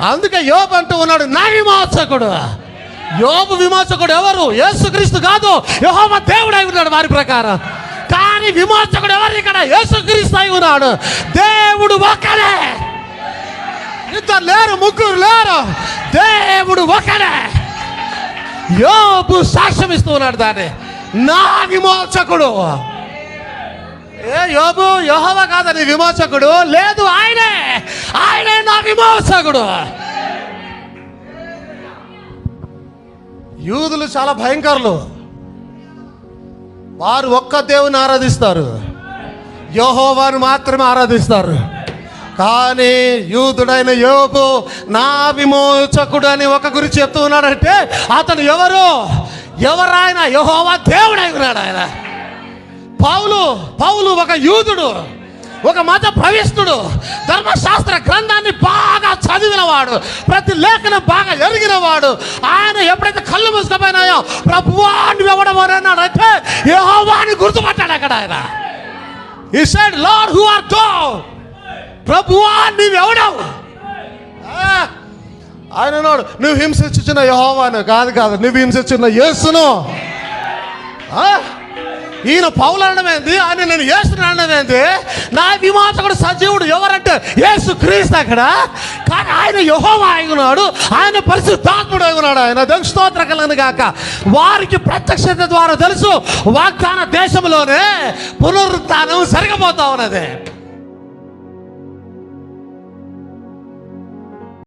అందుకే యోబు అంటూ ఉన్నాడు, నా విమోచకుడు. యోబు విమోచకుడు ఎవరు? యేసుక్రీస్తు కాదు, యెహోవా దేవుడై ఉన్నాడు వారి ప్రకారం. కానీ విమోచకుడు ఎవరు? ఇక్కడ యేసుక్రీస్తు అయి ఉన్నాడు. దేవుడు ఒకడే, ఇద్దరు లేరు, ముగ్గురు లేరు, దేవుడు ఒకడే. యోబు సాక్ష్యం ఇస్తూ ఉన్నాడు దాన్ని, నా విమోచకుడు. యోబు యెహోవా కాదని విమోచకుడు లేదు, ఆయనే నా విమోచకుడు. యూదులు చాలా భయంకరులు. వారు ఒక్క దేవుని ఆరాధిస్తారు, యెహోవాను మాత్రమే ఆరాధిస్తారు. కానీ యూదుడైన యోబు నా విమోచకుడు అని ఒక గురించి చెప్తూ ఉన్నాడంటే అతను ఎవరాయన? యెహోవా దేవుడై ఉన్నాడు ఆయన. పౌలు ఒక యూదుడు, ఒక మత ప్రవిష్టుడు, ధర్మశాస్త్ర గ్రంథాన్ని బాగా చదివినవాడు, ప్రతి లేఖనం బాగా ఎరిగినవాడు. ఆయన ఎప్పుడైతే కళ్ళు మూసుకుపోయినాయో ప్రభువా నువ్వెవడవు అన్నాడు అంటే యెహోవాని గుర్తుపట్టాడు అక్కడ ఆయన. He said, Lord, who art thou? ప్రభువా నువ్వెవడవు? ఆయన అన్నాడు, నువ్వు హింసించిన యెహోవాను కాదు, నువ్వు హింసించిన యేసును. ఈయన పౌలు అనడమేంది, ఆయన నేను యేసుని అనడమేంది? నా విమోచకుడు సజీవుడు ఎవరంటే యేసుక్రీస్తు అక్కడ. కానీ ఆయన యెహోవా అయి ఉన్నాడు, ఆయన పరిశుద్ధాత్ముడు అయి ఉన్నాడు. ఆయన దేవునికి స్తోత్రం కలుగును గాక. వారికి ప్రత్యక్షత ద్వారా తెలుసు వాగ్దాన దేశంలోనే పునరుత్థానం జరగబోతా ఉన్నది.